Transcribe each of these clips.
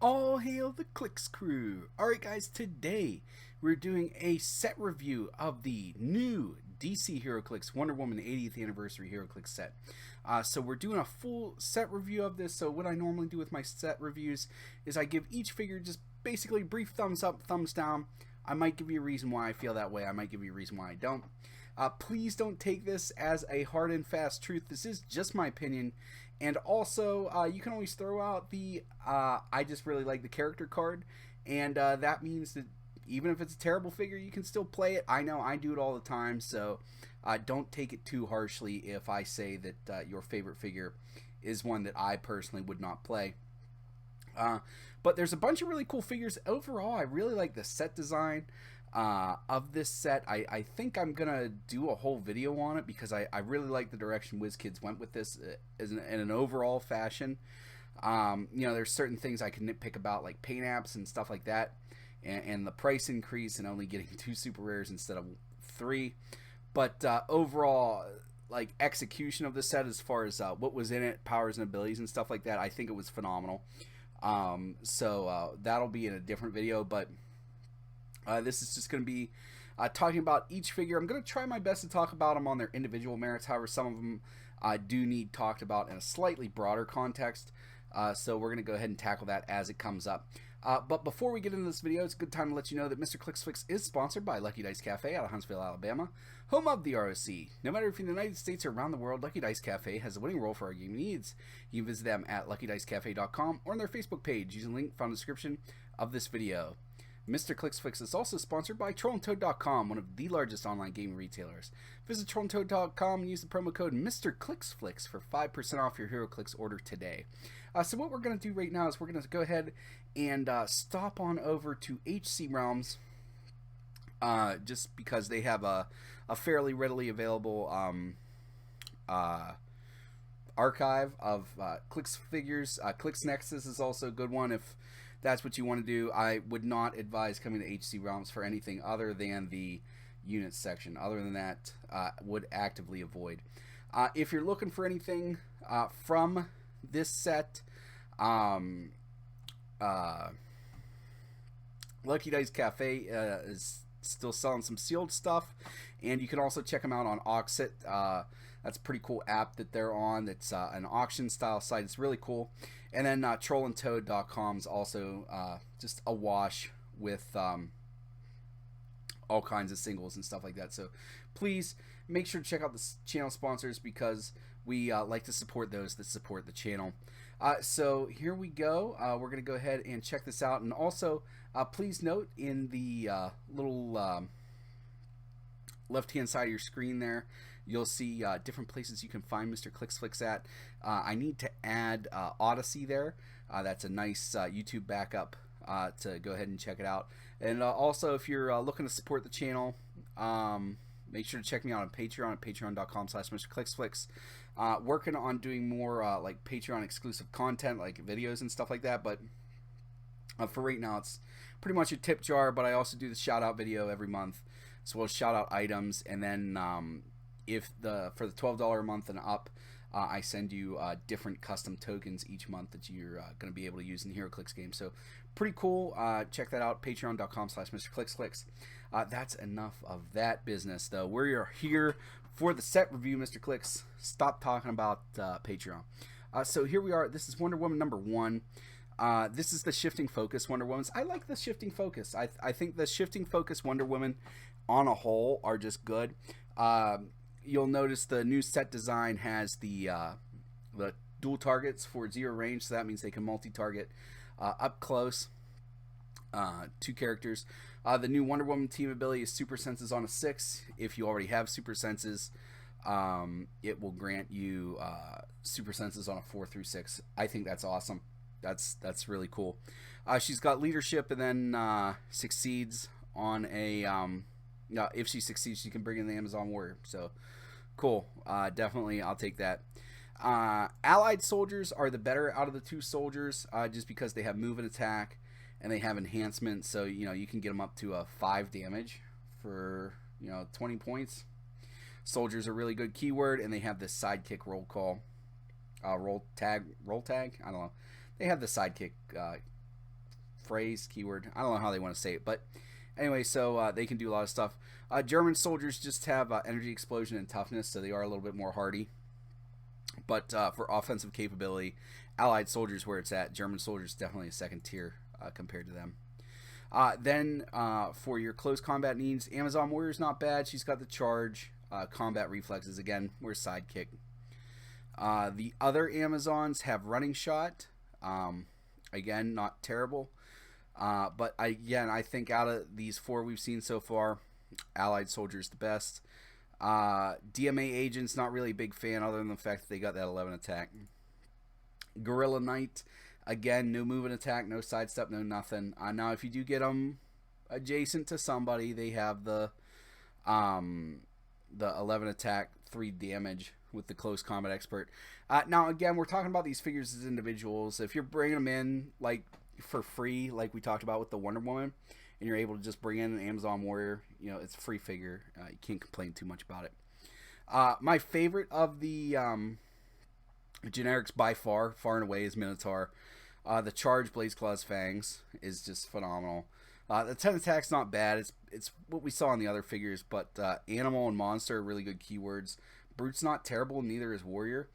All hail the Clicks crew! Alright guys, today we're doing a set review of the new DC Heroclix Wonder Woman 80th Anniversary Heroclix set. So we're doing a full set review of this. So what I normally do with my set reviews is I give each figure just basically brief thumbs up, thumbs down. I might give you a reason why I feel that way. I might give you a reason why I don't. Please don't take this as a hard and fast truth. This is just my opinion. And also, you can always throw out the I just really like the character card. And that means that even if it's a terrible figure, you can still play it. I know I do it all the time. So don't take it too harshly if I say that your favorite figure is one that I personally would not play. But there's a bunch of really cool figures. Overall, I really like the set design of this set. I think I'm gonna do a whole video on it because I really like the direction WizKids went with this in an overall fashion. You know, there's certain things I can nitpick about, like paint apps and stuff like that, and the price increase and only getting 2 super rares instead of 3. But overall, like execution of the set as far as what was in it, powers and abilities and stuff like that, I think it was phenomenal. So that'll be in a different video, but this is just going to be talking about each figure. I'm going to try my best to talk about them on their individual merits. However, some of them do need talked about in a slightly broader context. So we're going to go ahead and tackle that as it comes up. But before we get into this video, it's a good time to let you know that Mr. Clicksflix is sponsored by Lucky Dice Cafe out of Huntsville, Alabama, home of the ROC. No matter if you're in the United States or around the world, Lucky Dice Cafe has a winning role for our gaming needs. You can visit them at LuckyDiceCafe.com or on their Facebook page using the link found in the description of this video. Mr. Clicksflix is also sponsored by TrollandToad.com, one of the largest online gaming retailers. Visit TrollandToad.com and use the promo code Mr. Clicksflix for 5% off your Heroclix order today. So what we're going to do right now is we're going to go ahead and stop on over to HC Realms, just because they have a fairly readily available archive of Clicks figures. Clicks Nexus is also a good one if that's what you want to do. I would not advise coming to HC Realms for anything other than the units section. Other than that, would actively avoid. If you're looking for anything from this set, Lucky Dice Cafe is still selling some sealed stuff, and you can also check them out on Auxit. That's a pretty cool app that they're on. It's an auction style site. It's really cool. And then TrollandToad.com is also just awash with all kinds of singles and stuff like that. So please make sure to check out the channel sponsors because we like to support those that support the channel. So here we go. We're going to go ahead and check this out. And also, please note in the little left-hand side of your screen there, you'll see different places you can find Mr. Clicksflix at. I need to add Odyssey there. That's a nice YouTube backup to go ahead and check it out. And also, if you're looking to support the channel, make sure to check me out on Patreon at patreon.com/MrClicksflix. Working on doing more like Patreon exclusive content, like videos and stuff like that. But for right now, it's pretty much a tip jar. But I also do the shout out video every month, as well as shout out items. And then for the $12 a month and up, I send you different custom tokens each month that you're going to be able to use in the Heroclix game. So pretty cool. Check that out, patreon.com/MrClicksflix. That's enough of that business, though. We're here for the set review, Mr. Clicks. Stop talking about Patreon. So here we are. This is Wonder Woman number 1. This is the shifting focus Wonder Womans. I like the shifting focus. I think the shifting focus Wonder Woman on a whole are just good. You'll notice the new set design has the dual targets for 0 range, so that means they can multi-target up close. 2 characters. The new Wonder Woman team ability is Super Senses on a 6. If you already have Super Senses, it will grant you Super Senses on a 4 through 6. I think that's awesome. That's really cool. She's got leadership, and then succeeds on a if she succeeds, she can bring in the Amazon Warrior. So cool. Definitely, I'll take that. Allied soldiers are the better out of the 2 soldiers, just because they have move and attack, and they have enhancement. So you can get them up to a 5 damage for 20 points. Soldiers are really good keyword, and they have this sidekick roll call, roll tag. I don't know. They have the sidekick phrase, keyword. I don't know how they want to say it, but anyway, so they can do a lot of stuff. German soldiers just have energy explosion and toughness, so they are a little bit more hardy. But for offensive capability, Allied soldiers where it's at. German soldiers definitely a second tier compared to them. Then for your close combat needs, Amazon Warrior's not bad. She's got the charge, combat reflexes. Again, we're sidekick. The other Amazons have running shot. Again, not terrible. But I think out of these 4 we've seen so far, Allied soldiers the best. DMA agents, not really a big fan other than the fact that they got that 11 attack. Gorilla Knight, again, no move and attack, no sidestep, no nothing. Now, if you do get them adjacent to somebody, they have the 11 attack, 3 damage with the close combat expert. Now, again, we're talking about these figures as individuals. If you're bringing them in like for free, like we talked about with the Wonder Woman, and you're able to just bring in an Amazon Warrior, you know, it's a free figure. You can't complain too much about it. My favorite of the generics by far and away is Minotaur. The charge Blaze Claw's Fangs is just phenomenal. The 10 attack's not bad. It's what we saw in the other figures, but Animal and Monster are really good keywords. Brute's not terrible, neither is Warrior.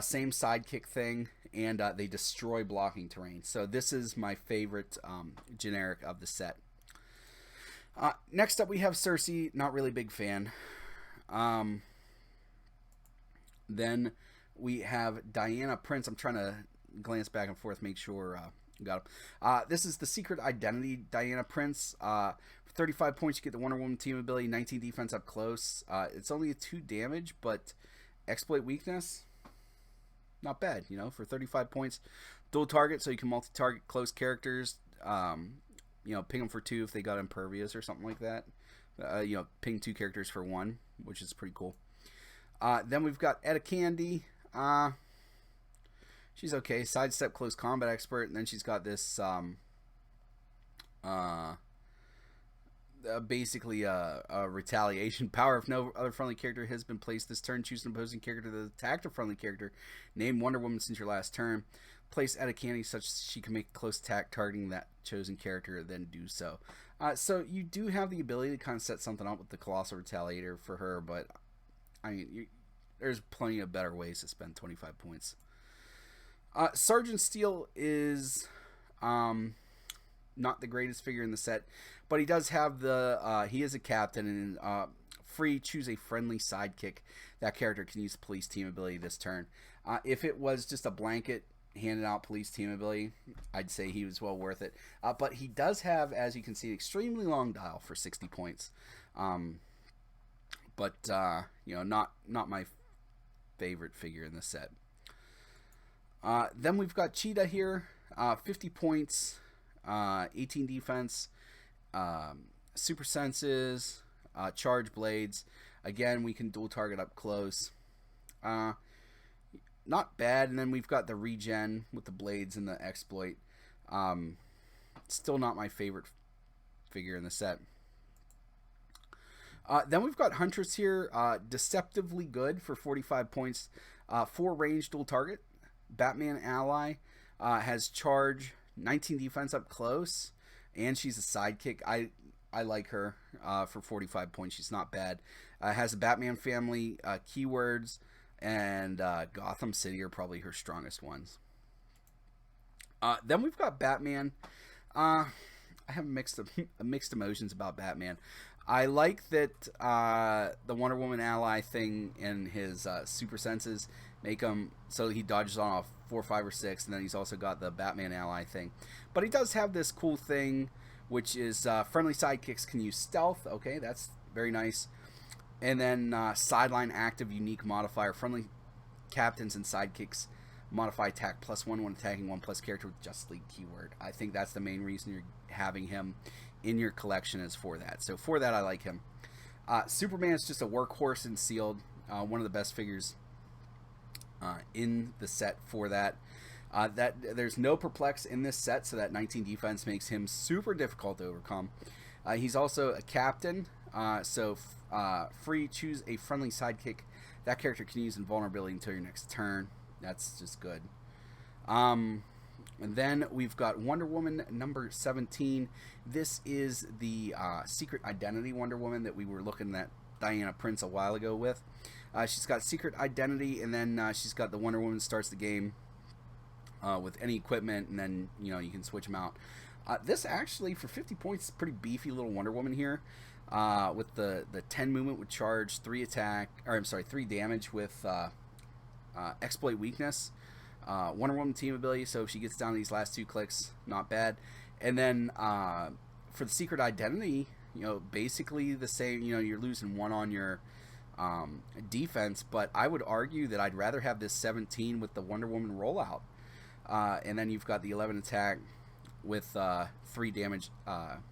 Same sidekick thing, and they destroy blocking terrain. So this is my favorite generic of the set. Next up we have Cersei, not really big fan. Then we have Diana Prince. I'm trying to glance back and forth, make sure got him. This is the Secret Identity Diana Prince. For 35 points, you get the Wonder Woman team ability, 19 defense up close. It's only a 2 damage, but exploit weakness, not bad, you know, for 35 points. Dual target, so you can multi-target close characters. You know, ping them for 2 if they got impervious or something like that. You know, ping 2 characters for 1, which is pretty cool. Then we've got Etta Candy. She's okay. Sidestep, close combat expert, and then she's got this basically a retaliation power. If no other friendly character has been placed this turn, choose an opposing character that attacked a friendly character. Name Wonder Woman since your last turn. Place Etta Candy such she can make a close attack targeting that chosen character, then do so. So you do have the ability to kind of set something up with the Colossal Retaliator for her, but I mean, there's plenty of better ways to spend 25 points. Sergeant Steele is not the greatest figure in the set, but he does have the he is a captain, and free choose a friendly sidekick. That character can use police team ability this turn. If it was just a blanket handed out police team ability, I'd say he was well worth it. But he does have, as you can see, extremely long dial for 60 points. But you know, not my favorite figure in the set. Then we've got Cheetah here, 50 points, 18 defense, super senses, charge blades. Again, we can dual target up close. Not bad. And then we've got the regen with the blades and the exploit. Still not my favorite figure in the set. Then we've got Huntress here, deceptively good for 45 points, 4 range dual target. Batman ally, has charge, 19 defense up close, and she's a sidekick. I like her for 45 points. She's not bad. Has a Batman family keywords, and Gotham City are probably her strongest ones. Then we've got Batman. I have mixed emotions about Batman. I like that the Wonder Woman ally thing in his super senses make him so he dodges on off 4, 5, or 6, and then he's also got the Batman ally thing. But he does have this cool thing, which is friendly sidekicks can use stealth. Okay, that's very nice. And then sideline active unique modifier. Friendly captains and sidekicks modify attack +1 when attacking 1+ character with Justice League keyword. I think that's the main reason you're having him in your collection is for that. So for that, I like him. Superman is just a workhorse and sealed. One of the best figures in the set for that. There's no perplex in this set, so that 19 defense makes him super difficult to overcome. He's also a captain, so free choose a friendly sidekick. That character can use invulnerability until your next turn. That's just good. And then we've got Wonder Woman number 17. This is the Secret Identity Wonder Woman that we were looking at Diana Prince a while ago with. She's got Secret Identity, and then she's got the Wonder Woman starts the game with any equipment, and then you can switch them out. This actually, for 50 points, is a pretty beefy little Wonder Woman here. With the 10 movement with charge, 3 damage with exploit weakness. Wonder Woman team ability, so if she gets down to these last 2 clicks, not bad. And then for the Secret Identity, basically the same. You're losing 1 on your defense, but I would argue that I'd rather have this 17 with the Wonder Woman rollout. And then you've got the 11 attack with 3 damage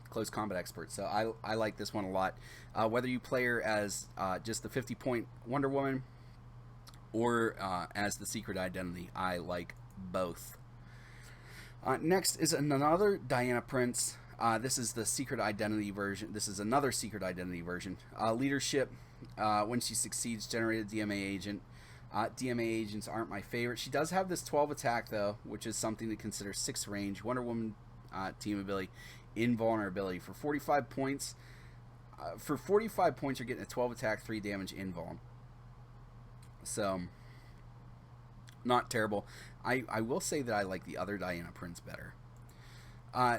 close combat expert. So I like this one a lot. Whether you play her as just the 50-point Wonder Woman or as the Secret Identity, I like both. Next is another Diana Prince. This is the Secret Identity version. This is another Secret Identity version. Leadership, when she succeeds, generate a DMA agent. DMA agents aren't my favorite. She does have this 12 attack, though, which is something to consider. 6 range. Wonder Woman team ability. Invulnerability. For 45 points, you're getting a 12 attack, 3 damage invuln. So, not terrible. I will say that I like the other Diana Prince better.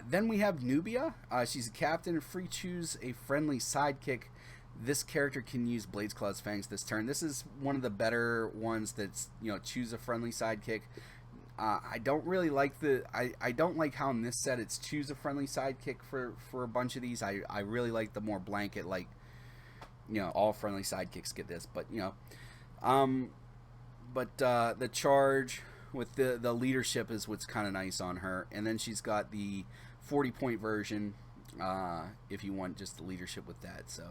Then we have Nubia. She's a captain. Free choose a friendly sidekick. This character can use Blades, Claws, Fangs this turn. This is one of the better ones that's, choose a friendly sidekick. I don't really like I don't like how in this set it's choose a friendly sidekick for a bunch of these. I really like the more blanket, like, all friendly sidekicks get this. But, the charge with the leadership is what's kind of nice on her. And then she's got the 40-point version if you want just the leadership with that. So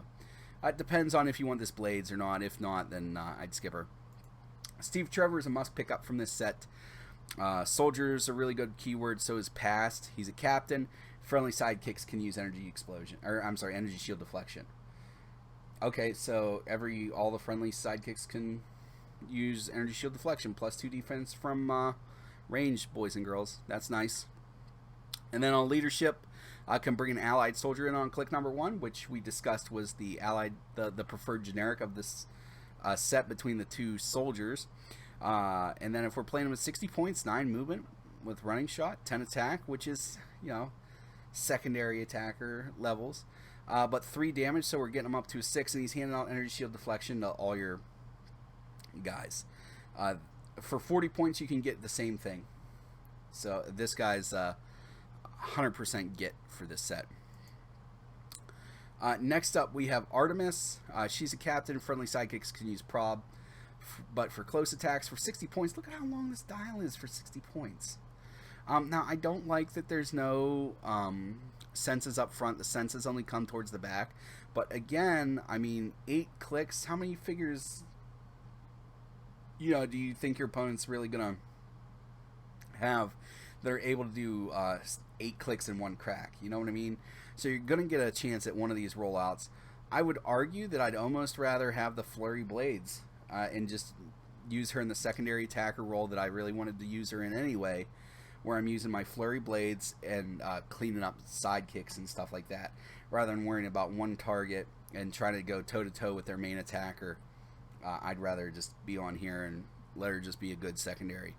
it depends on if you want this Blades or not. If not, then I'd skip her. Steve Trevor is a must pick up from this set. Soldier's a really good keyword, so is Past. He's a captain. Friendly sidekicks can use energy shield deflection. Okay, so all the friendly sidekicks can use energy shield deflection plus 2 defense from range, boys and girls. That's nice. And then on leadership, can bring an allied soldier in on click number 1, which we discussed was the preferred generic of this set between the 2 soldiers. And then if we're playing with 60 points, 9 movement with running shot, 10 attack, which is, secondary attacker levels. But 3 damage, so we're getting him up to a 6, and he's handing out energy shield deflection to all your guys. For 40 points, you can get the same thing. So this guy's 100% get for this set. Next up, we have Artemis. She's a captain. Friendly sidekicks can use prob. But for close attacks, for 60 points, look at how long this dial is for 60 points. Now, I don't like that there's no senses up front. The senses only come towards the back. But again, 8 clicks. How many figures, do you think your opponent's really going to have that are able to do 8 clicks in 1 crack? You know what I mean? So you're going to get a chance at one of these rollouts. I would argue that I'd almost rather have the Flurry Blades and just use her in the secondary attacker role that I really wanted to use her in anyway, where I'm using my Flurry Blades and cleaning up sidekicks and stuff like that, rather than worrying about one target and trying to go toe-to-toe with their main attacker. I'd rather just be on here and let her just be a good secondary.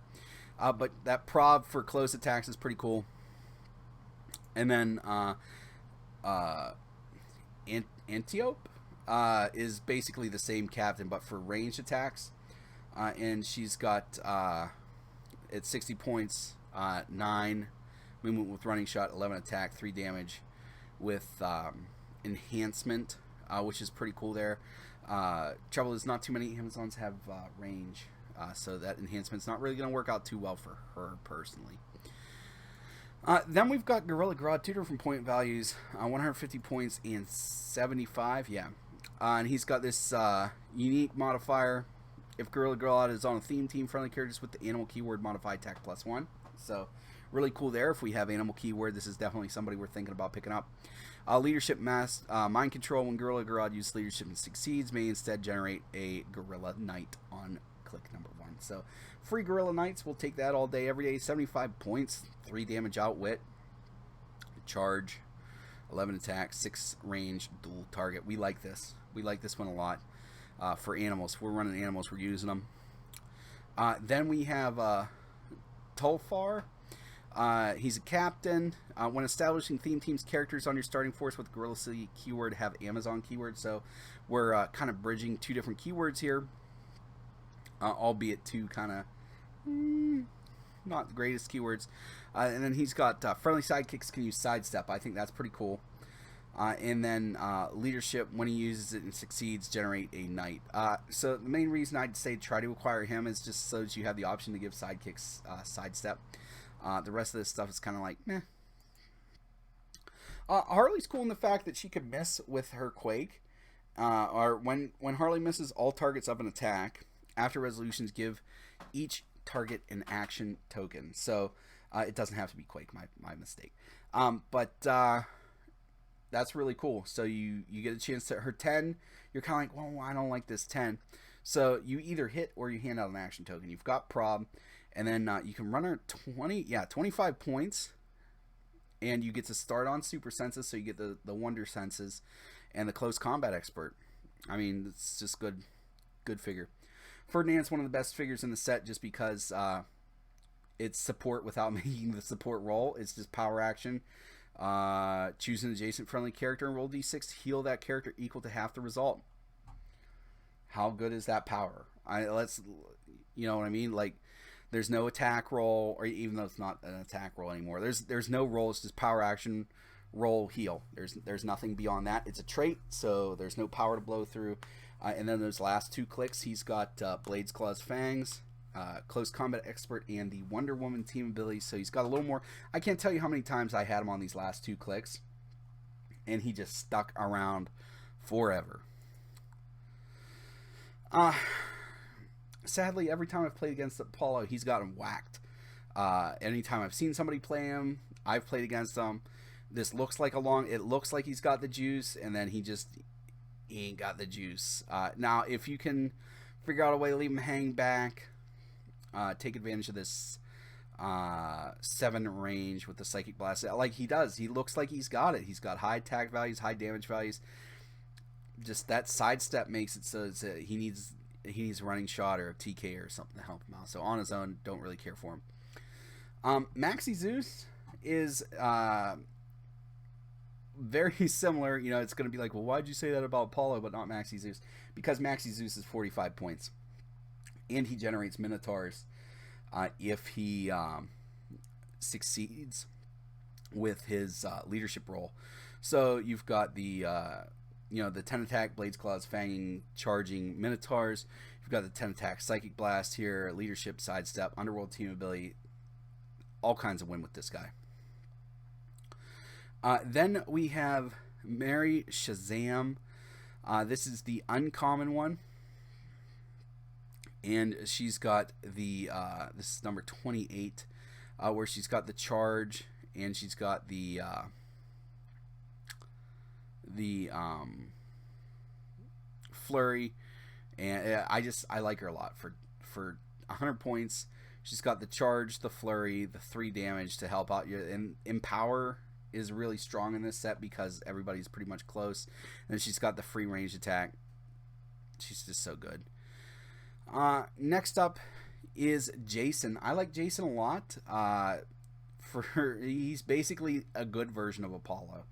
But that prob for close attacks is pretty cool. And then Antiope is basically the same captain, but for ranged attacks. And she's got, at 60 points, 9 movement with running shot, 11 attack, 3 damage with enhancement, which is pretty cool there. Trouble is not too many Amazons have range, so that enhancement's not really going to work out too well for her personally. Then we've got Gorilla Grodd, 2 different point values, 150 points and 75, yeah. And he's got this unique modifier. If Gorilla Grodd is on a theme team, friendly characters with the animal keyword modify attack +1. So really cool there. If we have animal keyword, this is definitely somebody we're thinking about picking up. Leadership mass, mind control. When Gorilla Grodd uses leadership and succeeds, may instead generate a Gorilla Knight on click number 1. So free Gorilla Knights, we'll take that all day, every day. 75 points, 3 damage outwit, charge, 11 attack, 6 range, dual target. We like this. We like this one a lot for animals. If we're running animals, we're using them. Then we have Tulfar. He's a captain. When establishing theme teams, characters on your starting force with Gorilla City keyword have Amazon keyword. So we're kind of bridging 2 different keywords here, albeit 2 kind of not the greatest keywords. And then he's got friendly sidekicks can use sidestep. I think that's pretty cool. And then leadership, when he uses it and succeeds, generate a knight. So the main reason I'd say try to acquire him is just so that you have the option to give sidekicks sidestep. The rest of this stuff is kind of like meh. Harley's cool in the fact that she could miss with her Quake, or when Harley misses, all targets of an attack after resolutions give each target an action token. So it doesn't have to be Quake. My mistake. But that's really cool. So you get a chance to her 10. You're kind of like, well, I don't like this 10. So you either hit or you hand out an action token. You've got prob, and then you can run her 25 points, and you get to start on super senses. So you get the wonder senses and the close combat expert. I mean, it's just good figure. Ferdinand's one of the best figures in the set just because it's support without making the support roll. It's just power action. Choose an adjacent friendly character and roll d6 to heal that character equal to half the result. How good is that power? You know what I mean? Like, there's no attack roll, or even though it's not an attack roll anymore, there's no roll. It's just power action, roll, heal. There's nothing beyond that. It's a trait, so there's no power to blow through. And then those last 2 clicks, he's got Blades, Claws, Fangs, Close Combat Expert, and the Wonder Woman team ability. So he's got a little more. I can't tell you how many times I had him on these last 2 clicks, and he just stuck around forever. Sadly, every time I've played against Apollo, he's gotten whacked. Anytime I've seen somebody play him, I've played against him. This looks like it looks like he's got the juice, and then he ain't got the juice. Now, if you can figure out a way to leave him hang back, take advantage of this 7 range with the Psychic Blast, like he does. He looks like he's got it. He's got high attack values, high damage values. Just that sidestep makes it so he needs a running shot or a TK or something to help him out. So on his own, don't really care for him. Maxi Zeus is very similar. You know, it's going to be like, well, why'd you say that about Apollo but not Maxi Zeus? Because Maxi Zeus is 45 points. And he generates Minotaurs if he succeeds with his leadership role. So you've got the 10 attack Blades, Claws, Fanging, charging Minotaurs. You've got the 10 attack Psychic Blast here, leadership, sidestep, underworld team ability. All kinds of win with this guy. Then we have Mary Shazam. This is the uncommon one. And she's got the, this is number 28, where she's got the charge, and she's got the flurry, and I like her a lot for 100 points. She's got the charge, the flurry, the 3 damage to help out you, and Empower is really strong in this set because everybody's pretty much close. And then she's got the free range attack. She's just so good. Next up is Jason. I like Jason a lot. He's basically a good version of Apollo.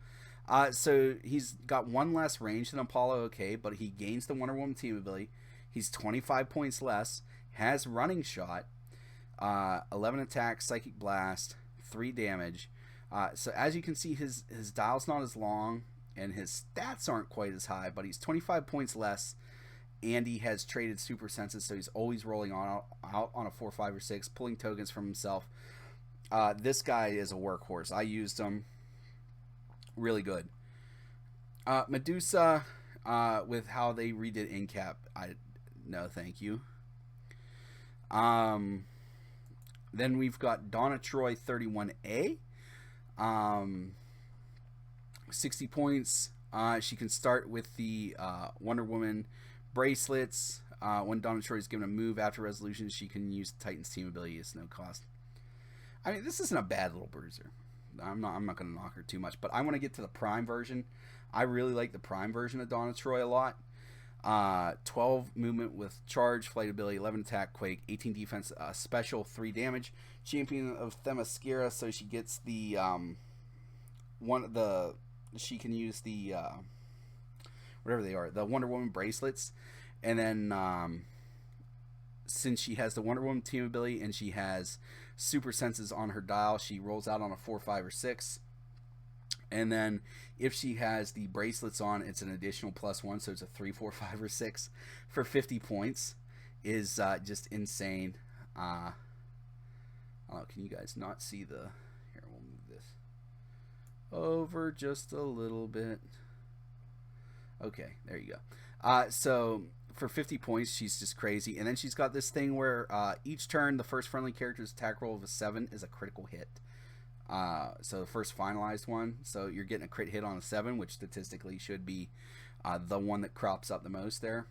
So he's got 1 less range than Apollo, okay, but he gains the Wonder Woman team ability. He's 25 points less, has running shot, 11 attack, Psychic Blast, 3 damage. So as you can see, his dial's not as long, and his stats aren't quite as high, but he's 25 points less, and he has traded super senses, so he's always rolling out on a 4, 5, or 6, pulling tokens from himself. This guy is a workhorse. I used him. Really good. Medusa, with how they redid Incap, no thank you. Then we've got Donna Troy 31A. 60 points. She can start with the Wonder Woman bracelets, When Donna Troy is given a move after resolution, she can use Titan's team ability. It's no cost. I mean, this isn't a bad little bruiser. I'm not going to knock her too much, but I want to get to the Prime version. I really like the Prime version of Donna Troy a lot. 12 movement with charge, flight ability, 11 attack, quake, 18 defense, special, 3 damage. Champion of Themyscira, so she gets the she can use the whatever they are, the Wonder Woman bracelets, and then since she has the Wonder Woman team ability and she has super senses on her dial, she rolls out on a 4, 5, or 6. And then if she has the bracelets on, it's an additional +1, so it's a 3, 4, 5, or 6 for 50 points. Is just insane. Oh, can you guys not see the... Here, we'll move this over just a little bit. Okay, there you go. So for 50 points, she's just crazy. And then she's got this thing where each turn, the first friendly character's attack roll of a 7 is a critical hit. So the first finalized one, so you're getting a crit hit on a 7, which statistically should be the one that crops up the most there.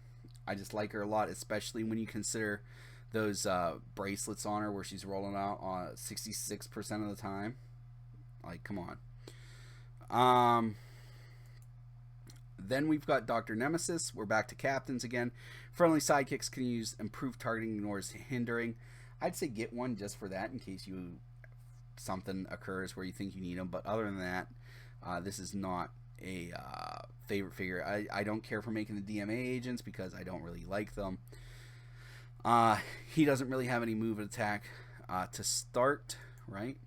I just like her a lot, especially when you consider those bracelets on her where she's rolling out on 66% of the time. Like, come on. Then we've got Dr. Nemesis. We're back to captains again. Friendly sidekicks can use improved targeting, ignores hindering. I'd say get one just for that in case something occurs where you think you need them. But other than that, this is not a favorite figure. I don't care for making the DMA agents because I don't really like them. He doesn't really have any move and attack to start, right?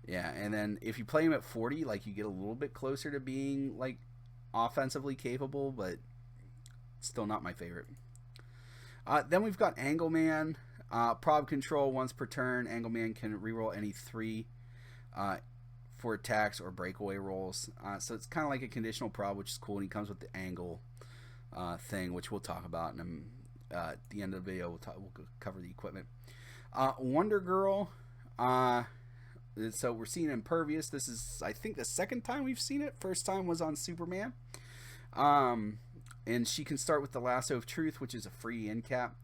Yeah, and then if you play him at 40, like, you get a little bit closer to being like offensively capable, but still not my favorite. Then we've got Angleman. Prob control once per turn. Angleman can reroll any 3 for attacks or breakaway rolls. So it's kind of like a conditional prob, which is cool. And he comes with the angle thing, which we'll talk about at the end of the video. We'll cover the equipment. Wonder Girl. So we're seeing Impervious. This is, I think, the second time we've seen it. First time was on Superman. And she can start with the Lasso of Truth, which is a free end cap.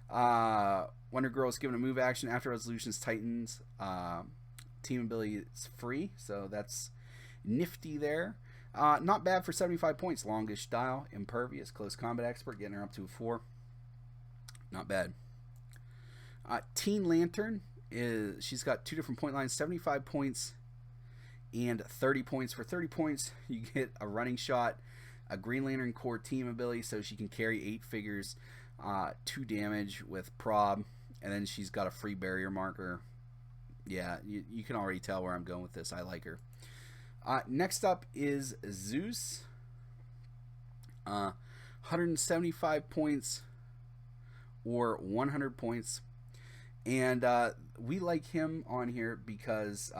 Wonder Girl is given a move action after resolutions Titans. Team ability is free, so that's nifty there. Not bad for 75 points. Longish dial, Impervious, close combat expert, getting her up to a 4. Not bad. Teen Lantern she's got 2 different point lines, 75 points and 30 points. For 30 points, you get a running shot, a Green Lantern core team ability, so she can carry 8 figures, 2 damage with prob, and then she's got a free barrier marker. Yeah, you can already tell where I'm going with this. I like her. Next up is Zeus. 175 points or 100 points. And we like him on here because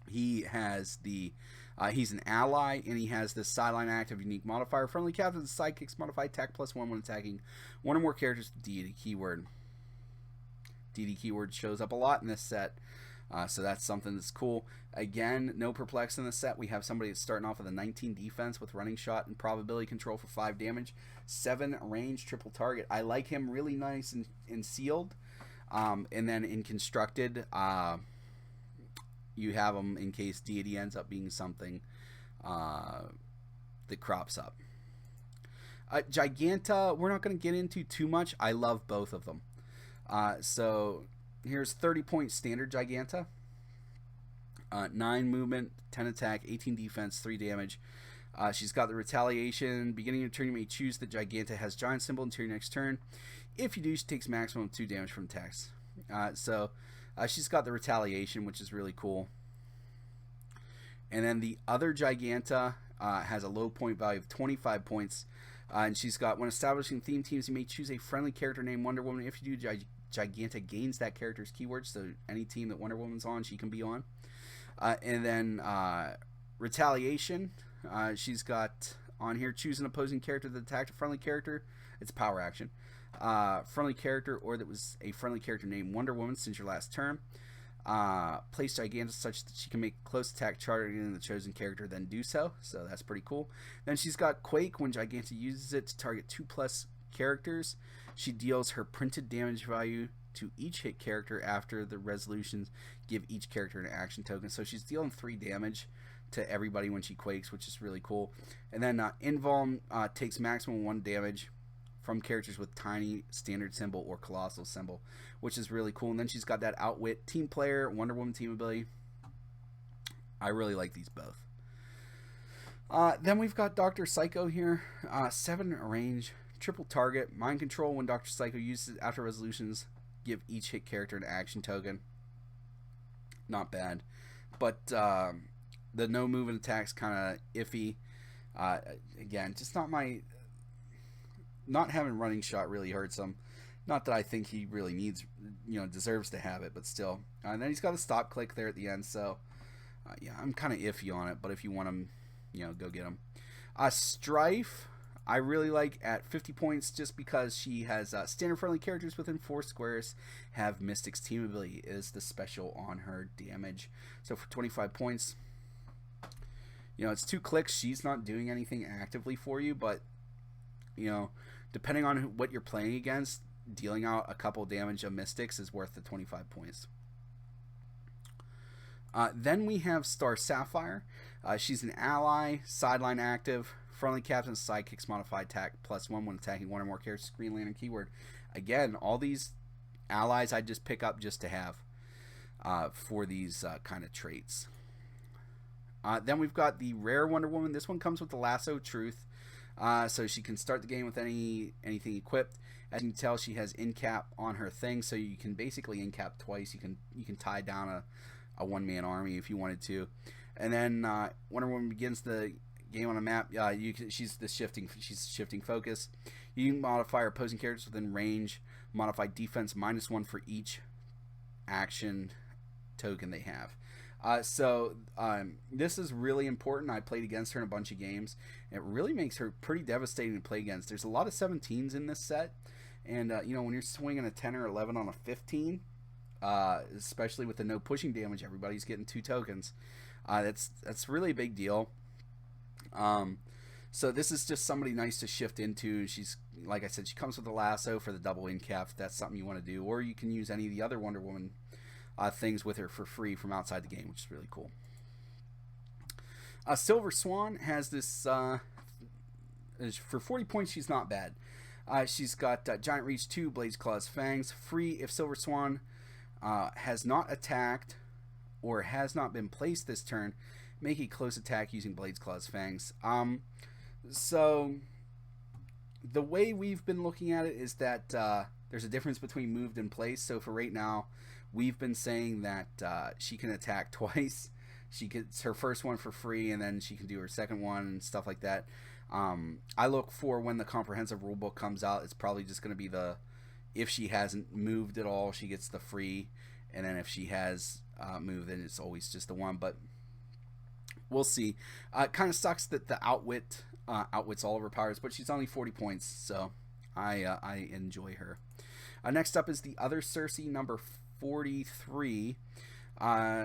he has he's an ally, and he has this sideline active unique modifier. Friendly captains and sidekicks modify attack +1 when attacking one or more characters with deity keyword. Deity keyword shows up a lot in this set, so that's something that's cool. Again, no perplex in this set. We have somebody that's starting off with a 19 defense with running shot and probability control for 5 damage, 7 range, triple target. I like him really nice and sealed, and then in constructed, you have him in case deity ends up being something that crops up. Giganta, we're not going to get into too much. I love both of them. So here's 30-point standard Giganta. 9 movement, 10 attack, 18 defense, 3 damage. She's got the retaliation. Beginning of turn, you may choose that Giganta has giant symbol until your next turn. If you do, she takes maximum 2 damage from attacks. So she's got the retaliation, which is really cool. And then the other Giganta has a low point value of 25 points. And she's got, when establishing theme teams, you may choose a friendly character named Wonder Woman. If you do, Giganta gains that character's keyword, so any team that Wonder Woman's on, she can be on. And then retaliation, she's got on here, choose an opposing character that attacked a friendly character. It's a power action. Friendly character, or that was a friendly character named Wonder Woman since your last turn. Place Giganta such that she can make close attack targeting the chosen character, then do so. So that's pretty cool. Then she's got Quake. When Giganta uses it to target 2+ characters, she deals her printed damage value to each hit character after the resolutions give each character an action token. So she's dealing 3 damage to everybody when she quakes, which is really cool. And then Invuln takes maximum 1 damage from characters with tiny standard symbol or colossal symbol, which is really cool. And then she's got that Outwit team player, Wonder Woman team ability. I really like these both. Then we've got Dr. Psycho here. 7 range, triple target, mind control. When Dr. Psycho uses it after resolutions, give each hit character an action token. Not bad. But the no movement attack's kind of iffy. Again, just not having running shot really hurts him. Not that I think he really needs, deserves to have it, but still. And then he's got a stop click there at the end, so yeah, I'm kind of iffy on it. But if you want him, go get him. Strife, I really like at 50 points just because she has standard friendly characters within 4 squares have Mystic's team ability is the special on her damage. So for 25 points, it's 2 clicks. She's not doing anything actively for you, but depending on what you're playing against, dealing out a couple damage of Mystics is worth the 25 points. Then we have Star Sapphire. She's an ally, sideline active, friendly captain, sidekicks modified attack +1 when attacking 1 or more characters. Green Lantern keyword. Again, all these allies I just pick up just to have for these kind of traits. Then we've got the rare Wonder Woman. This one comes with the Lasso Truth. So she can start the game with anything equipped. As you can tell, she has in-cap on her thing, so you can basically in-cap twice. You can tie down a one-man army if you wanted to. And then Wonder Woman begins the game on a map. She's shifting focus. You can modify opposing characters within range. Modify defense -1 for each action token they have. So this is really important. I played against her in a bunch of games. It really makes her pretty devastating to play against. There's a lot of 17s in this set, and when you're swinging a 10 or 11 on a 15, especially with the no pushing damage, everybody's getting 2 tokens. That's really a big deal. So this is just somebody nice to shift into. She's, like I said, she comes with a lasso for the double in cap if that's something you want to do, or you can use any of the other Wonder Woman things with her for free from outside the game, which is really cool. Silver Swan has this for 40 points. She's not bad. She's got Giant Reach 2, Blades, Claws, Fangs. Free if Silver Swan has not attacked or has not been placed this turn, make a close attack using Blades, Claws, Fangs. So the way we've been looking at it is that there's a difference between moved and placed. So for right now, we've been saying that she can attack twice. She gets her first one for free, and then she can do her second one and stuff like that. I look for when the comprehensive rulebook comes out, it's probably just going to be if she hasn't moved at all, she gets the free, and then if she has moved, then it's always just the one. But we'll see. It kind of sucks that the outwits all of her powers, but she's only 40 points, so I enjoy her. Next up is the other Cersei, number 43.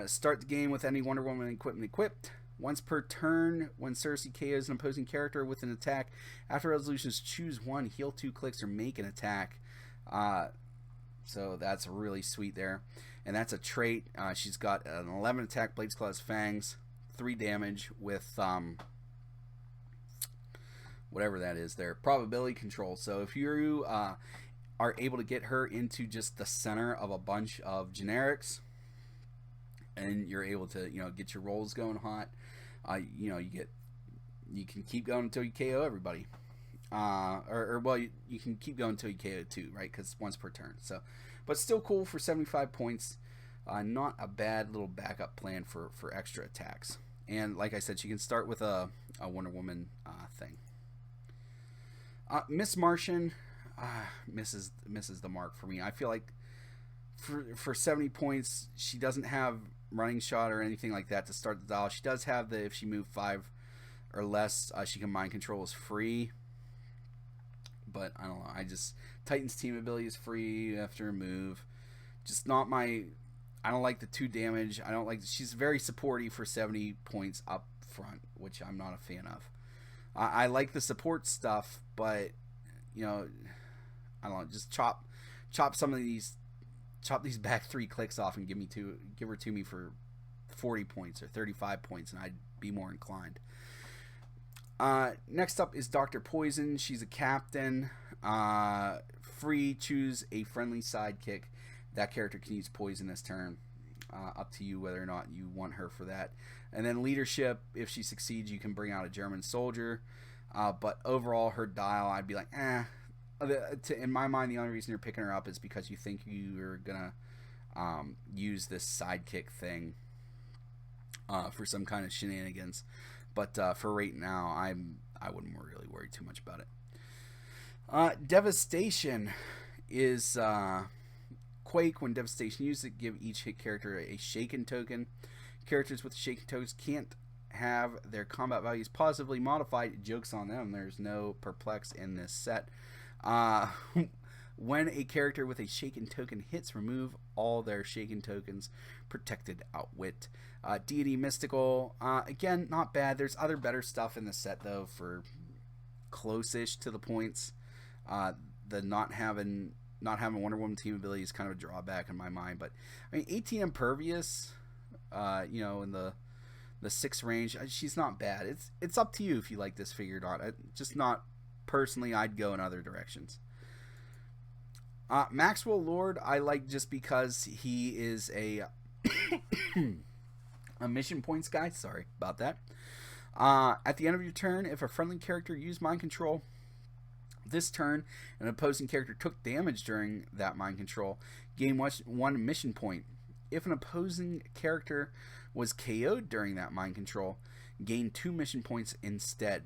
Start the game with any Wonder Woman equipment equipped. Once per turn, when Cersei KOs an opposing character with an attack, after resolutions, choose 1, heal 2 clicks, or make an attack. So that's really sweet there. And that's a trait. She's got an 11 attack, Blades, Claws, Fangs, 3 damage with whatever that is there. Probability control. So if you are able to get her into just the center of a bunch of generics, and you're able to get your rolls going hot, you can keep going until you KO everybody, you can keep going until you KO 2, right? Because once per turn. So, but still cool for 75 points. Not a bad little backup plan for extra attacks. And like I said, she can start with a Wonder Woman thing. Miss Martian misses the mark for me. I feel like for 70 points, she doesn't have running shot or anything like that to start the dial. She does have if she moves 5 or less, she can mind control is free. But I don't know. Titan's team ability is free after a move. Just not my I don't like the 2 damage. I don't like. She's very supporty for 70 points up front, which I'm not a fan of. I like the support stuff, but you know, I don't know. Just chop some of these, chop these back 3 clicks off and give her to me for 40 points or 35 points, and I'd be more inclined. Next up is Dr. Poison. She's a captain. Free, choose a friendly sidekick. That character can use poison this turn. Up to you whether or not you want her for that. And then leadership, if she succeeds, you can bring out a German soldier. But overall, her dial, I'd be like, in my mind, the only reason you're picking her up is because you think you're going to use this sidekick thing for some kind of shenanigans. But for right now, I wouldn't really worry too much about it. Devastation is Quake. When Devastation used it, give each hit character a shaken token. Characters with shaken tokens can't have their combat values positively modified. Joke's on them. There's no perplex in this set. When a character with a shaken token hits, remove all their shaken tokens. Protected Outwit. Deity Mystical. Again, not bad. There's other better stuff in the set, though, for close-ish to the points. The not having Wonder Woman team ability is kind of a drawback in my mind. But, I mean, 18 Impervious, in the 6 range, she's not bad. It's up to you if you like this figure or not. Just not, personally, I'd go in other directions. Maxwell Lord, I like just because he is a mission points guy. Sorry about that. At the end of your turn, if a friendly character used mind control this turn, an opposing character took damage during that mind control, gain 1 mission point. If an opposing character was KO'd during that mind control, gain 2 mission points instead.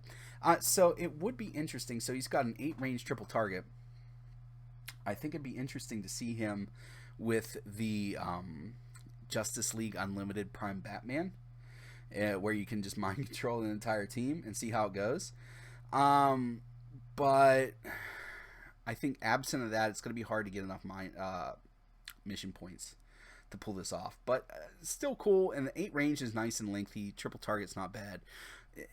So it would be interesting. So he's got an 8 range triple target. I think it'd be interesting to see him with the Justice League Unlimited Prime Batman, where you can just mind control an entire team and see how it goes. But I think absent of that, it's going to be hard to get enough mission points to pull this off. But still cool, and the 8 range is nice and lengthy. Triple target's not bad.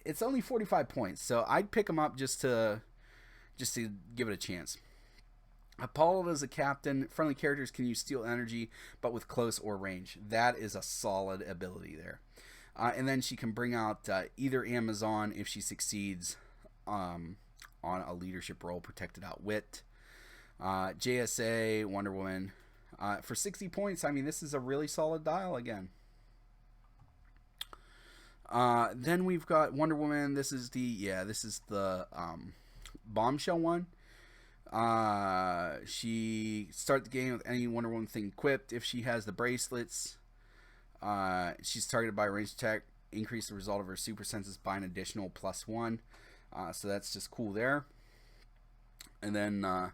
It's only 45 points, so I'd pick him up just to give it a chance. Apollo as a captain. Friendly characters can use Steele energy, but with close or range. That is a solid ability there. And then she can bring out either Amazon if she succeeds on a leadership role. Protected Outwit. JSA, Wonder Woman. For 60 points, I mean, this is a really solid dial again. Then we've got Wonder Woman. This is the bombshell one. She start the game with any Wonder Woman thing equipped. If she has the bracelets, she's targeted by a ranged attack. Increase the result of her super senses by an additional +1. So that's just cool there. And then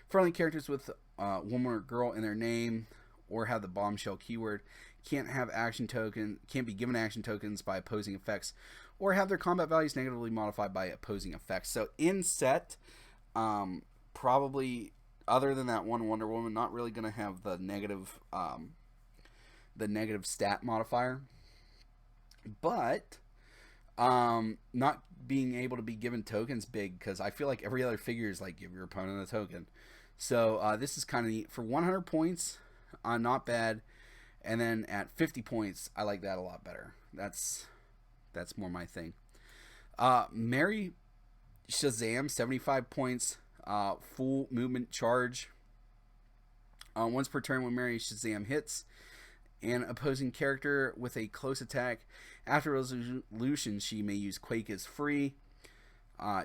friendly characters with woman or girl in their name or have the bombshell keyword can't be given action tokens by opposing effects or have their combat values negatively modified by opposing effects. So in set, probably other than that one Wonder Woman, not really going to have the negative stat modifier. But not being able to be given tokens big, because I feel like every other figure is like give your opponent a token. So this is kind of neat. For 100 points, not bad. And then at 50 points, I like that a lot better. That's more my thing. Mary Shazam, 75 points. Full movement charge. Once per turn when Mary Shazam hits an opposing character with a close attack, after resolution, she may use Quake as free.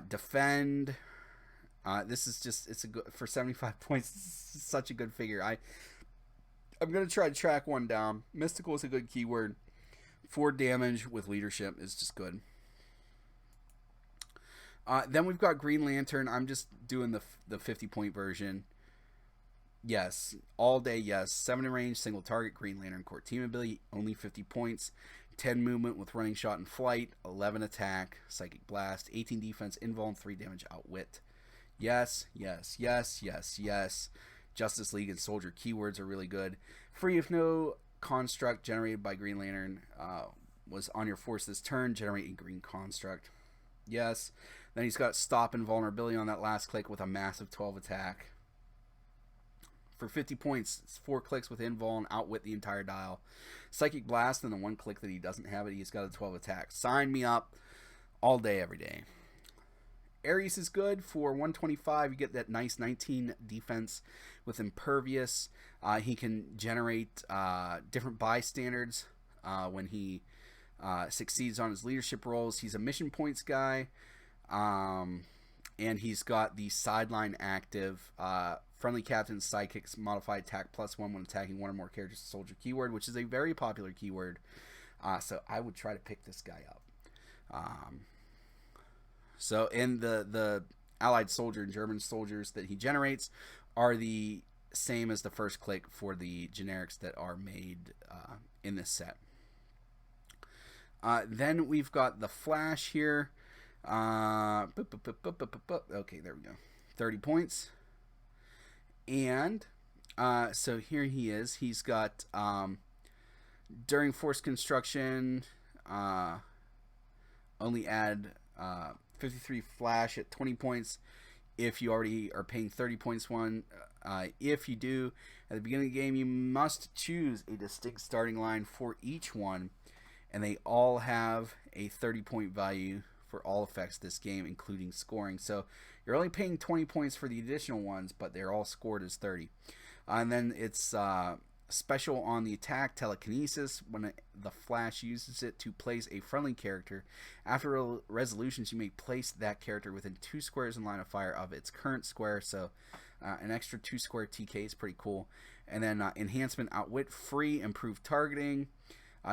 Defend. This is just, for 75 points, it's such a good figure. I'm going to try to track one down. Mystical is a good keyword. 4 damage with leadership is just good. Then we've got Green Lantern. I'm just doing the 50-point version. Yes. All day, yes. 7 in range, single target, Green Lantern core team ability, only 50 points. 10 movement with running shot and flight. 11 attack, psychic blast. 18 defense, invuln, 3 damage, outwit. Yes, yes. Justice League and Soldier keywords are really good. Free if no construct generated by Green Lantern was on your force this turn. Generate a green construct. Yes. Then he's got stop invulnerability on that last click with a massive 12 attack. For 50 points, it's 4 clicks with invul and outwit the entire dial. Psychic Blast, and the 1 click that he doesn't have it, he's got a 12 attack. Sign me up all day, every day. Ares is good for 125. You get that nice 19 defense with Impervious. He can generate different bystanders when he succeeds on his leadership roles. He's a mission points guy. And he's got the sideline active. Friendly captains, sidekicks, modified attack +1 when attacking one or more characters. Soldier keyword, which is a very popular keyword. So I would try to pick this guy up. So in the allied soldier and German soldiers that he generates are the same as the first click for the generics that are made in this set. Then we've got the Flash here. Okay, there we go. 30 points. And so here he is. He's got during force construction, only add 53 Flash at 20 points if you already are paying 30 points one. If you do, at the beginning of the game, you must choose a distinct starting line for each one, and they all have a 30-point value for all effects this game, including scoring. So you're only paying 20 points for the additional ones, but they're all scored as 30. And then it's special on the attack, Telekinesis. When the Flash uses it to place a friendly character, after resolutions, you may place that character within 2 squares in line of fire of its current square. So an extra 2 square TK is pretty cool. And then enhancement, Outwit, free, improved targeting.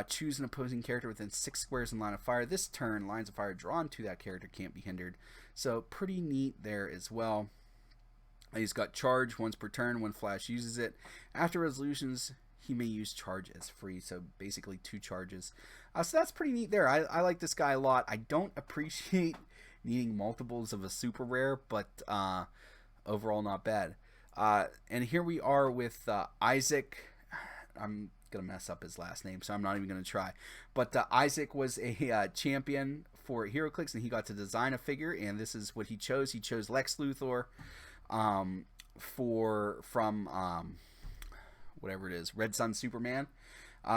Choose an opposing character within 6 squares in line of fire. This turn, lines of fire drawn to that character can't be hindered. So pretty neat there as well. He's got charge once per turn when Flash uses it. After resolutions, he may use charge as free. So basically 2 charges. So that's pretty neat there. I like this guy a lot. I don't appreciate needing multiples of a super rare, but overall not bad. And here we are with Isaac. I'm gonna mess up his last name, so I'm not even gonna try. But Isaac was a champion for Heroclix, and he got to design a figure, and this is what he chose. He chose Lex Luthor from whatever it is, Red Sun Superman.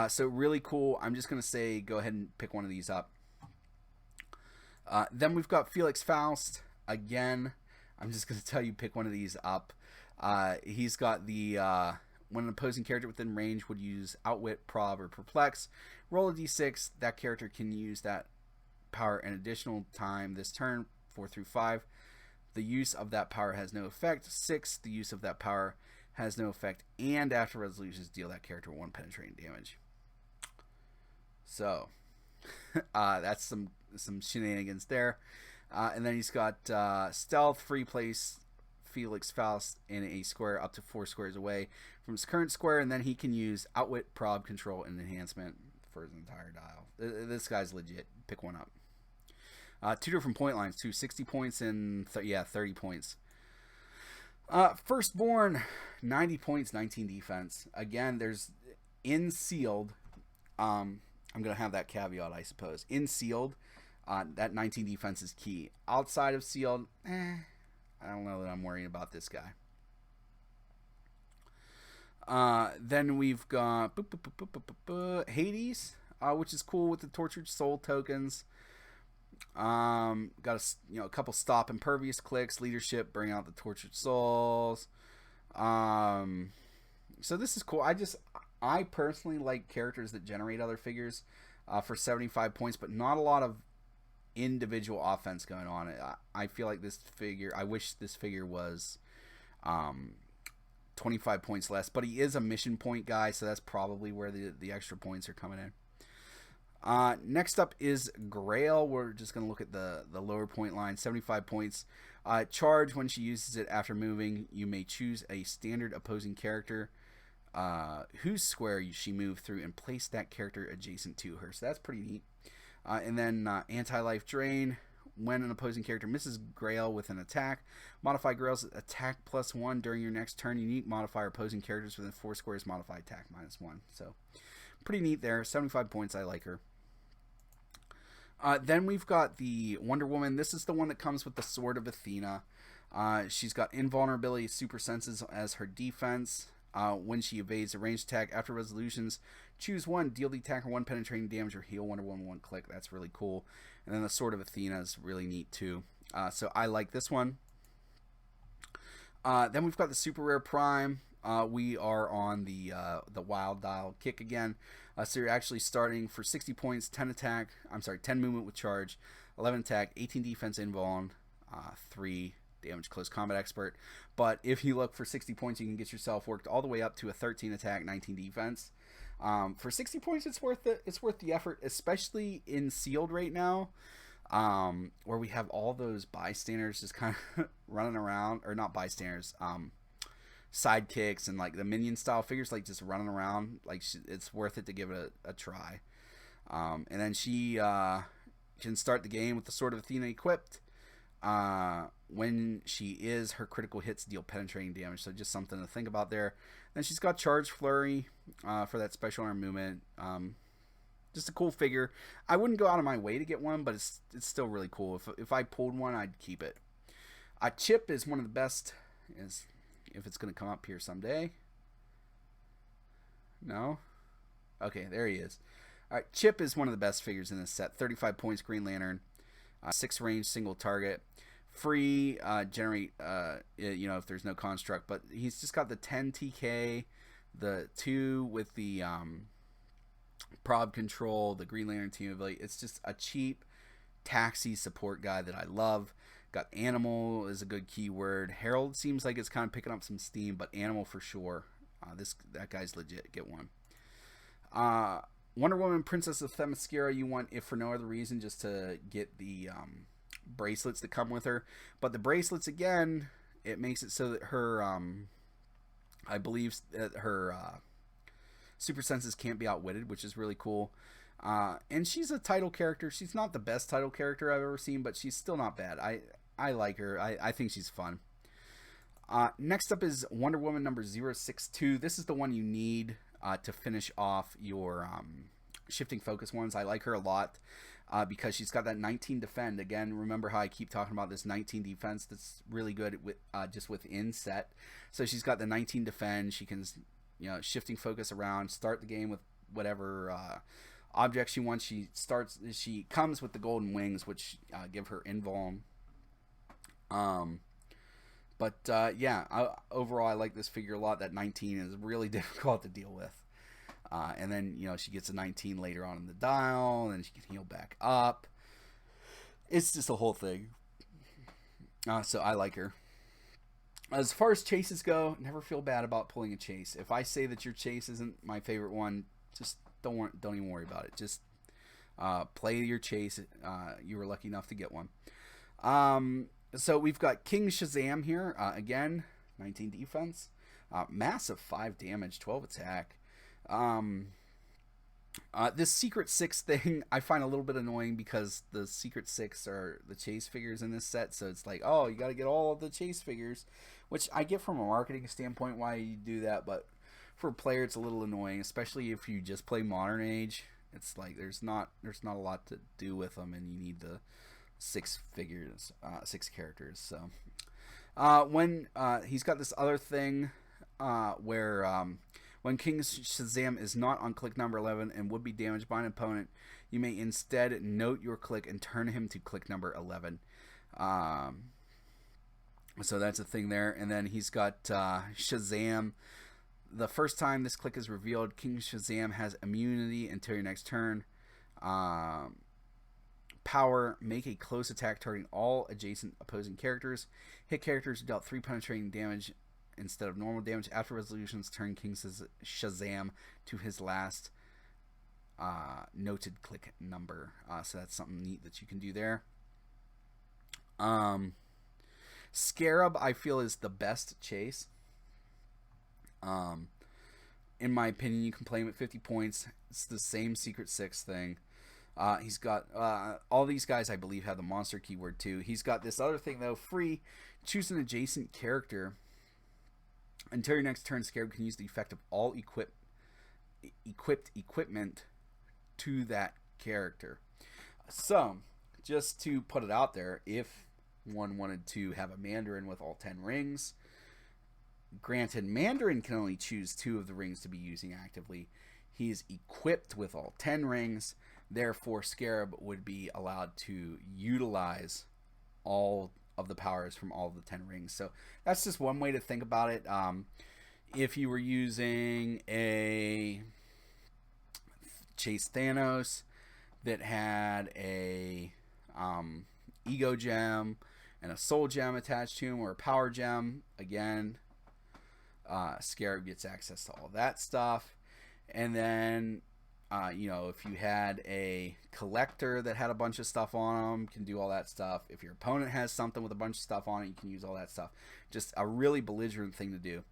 So really cool. I'm just gonna say go ahead and pick one of these up. Then we've got Felix Faust again. I'm just gonna tell you pick one of these up. He's got the when an opposing character within range would use Outwit, Prob, or Perplex, roll a d6. That character can use that power an additional time this turn, 4 through 5. The use of that power has no effect. 6, the use of that power has no effect. And after resolutions, deal that character 1 penetrating damage. So, that's some shenanigans there. And then he's got Stealth, free place Felix Faust in a square up to 4 squares away from his current square, and then he can use Outwit, Prob, Control, and Enhancement for his entire dial. This guy's legit. Pick one up. 2 different point lines, too. 60 points and 30 points. Firstborn, 90 points, 19 defense. Again, there's in sealed. I'm going to have that caveat, I suppose. In sealed, that 19 defense is key. Outside of sealed, I don't know that I'm worrying about this guy. Then we've got Hades, which is cool with the Tortured Soul tokens. Got a couple stop impervious clicks, leadership, bring out the Tortured Souls. So this is cool. I personally like characters that generate other figures for 75 points, but not a lot of individual offense going on. I feel like this figure, I wish this figure was 25 points less, but he is a mission point guy, so that's probably where the extra points are coming in. Next up is Grail. We're just going to look at the lower point line, 75 points. Charge, when she uses it after moving, you may choose a standard opposing character whose square she moved through and place that character adjacent to her. So that's pretty neat. And then Anti-Life Drain. When an opposing character misses Grail with an attack, modify Grail's attack +1 during your next turn. Unique modifier opposing characters within 4 squares, modify attack -1. So pretty neat there. 75 points. I like her. Then we've got the Wonder Woman. This is the one that comes with the Sword of Athena. She's got Invulnerability, Super Senses as her defense. When she evades a ranged attack after resolutions, choose one, deal the attacker 1 penetrating damage, or heal Wonder Woman 1 click. That's really cool. And then the Sword of Athena is really neat too. So I like this one. Then we've got the Super Rare Prime. We are on the Wild Dial kick again. So you're actually starting for 60 points, 10 movement with charge, 11 attack, 18 defense invuln, 3 damage close combat expert. But if you look for 60 points, you can get yourself worked all the way up to a 13 attack, 19 defense. For 60 points, it's worth it. It's worth the effort, especially in sealed right now, where we have all those bystanders just kind of running around, or not bystanders, sidekicks and like the minion style figures, like just running around. Like it's worth it to give it a try. And then she can start the game with the Sword of Athena equipped. When she is, her critical hits deal penetrating damage, so just something to think about there. Then she's got Charge Flurry for that special arm movement. Just a cool figure. I wouldn't go out of my way to get one, but it's still really cool. If I pulled one, I'd keep it. Chip is one of the best. If it's going to come up here someday. No? Okay, there he is. All right, Chip is one of the best figures in this set. 35 points, Green Lantern. 6 range, single target. Free, generate, if there's no construct. But he's just got the 10 TK, the 2 with the prob control, the Green Lantern team ability. It's just a cheap taxi support guy that I love. Got Animal is a good keyword. Herald seems like it's kind of picking up some steam, but Animal for sure. That guy's legit. Get one. Wonder Woman, Princess of Themyscira, you want if for no other reason just to get the bracelets that come with her. But the bracelets, again, it makes it so that her, I believe that her super senses can't be outwitted, which is really cool. And she's a title character. She's not the best title character I've ever seen, but she's still not bad. I like her. I think she's fun. Next up is Wonder Woman number 062. This is the one you need to finish off your shifting focus ones. I like her a lot because she's got that 19 defend. Again, remember how I keep talking about this 19 defense that's really good with just within set. So she's got the 19 defend. She can shifting focus around, start the game with whatever object she wants. She comes with the golden wings, which give her invuln. Overall, I like this figure a lot. That 19 is really difficult to deal with. And then, she gets a 19 later on in the dial, and then she can heal back up. It's just a whole thing. So I like her. As far as chases go, never feel bad about pulling a chase. If I say that your chase isn't my favorite one, just don't even worry about it. Just play your chase. You were lucky enough to get one. So we've got King Shazam here. Again, 19 defense. Massive 5 damage, 12 attack. This Secret 6 thing I find a little bit annoying because the Secret 6 are the chase figures in this set. So it's like, oh, you got to get all of the chase figures, which I get from a marketing standpoint why you do that. But for a player, it's a little annoying, especially if you just play Modern Age. It's like there's not a lot to do with them, and you need the 6 characters. So when he's got this other thing where when King Shazam is not on click number 11 and would be damaged by an opponent, you may instead note your click and turn him to click number 11. So that's a thing there. And then he's got Shazam. The first time this click is revealed, King Shazam has immunity until your next turn. Power, make a close attack targeting all adjacent opposing characters. Hit characters who dealt 3 penetrating damage instead of normal damage. After resolutions, turn King Shazam to his last noted click number. So that's something neat that you can do there. Scarab, I feel, is the best chase. In my opinion, you can play him at 50 points. It's the same Secret 6 thing. He's got all these guys, I believe, have the monster keyword too. He's got this other thing though, free. Choose an adjacent character. Until your next turn, Scarab can use the effect of all equipped equipped equipment to that character. So, just to put it out there, if one wanted to have a Mandarin with all 10 rings, granted, Mandarin can only choose 2 of the rings to be using actively. He is equipped with all 10 rings, therefore Scarab would be allowed to utilize all of the powers from all of the 10 rings. So that's just one way to think about it. If you were using a Chase Thanos that had a Ego Gem and a Soul Gem attached to him, or a Power Gem, again, Scarab gets access to all that stuff. And then, if you had a Collector that had a bunch of stuff on him, can do all that stuff. If your opponent has something with a bunch of stuff on it, you can use all that stuff. Just a really belligerent thing to do.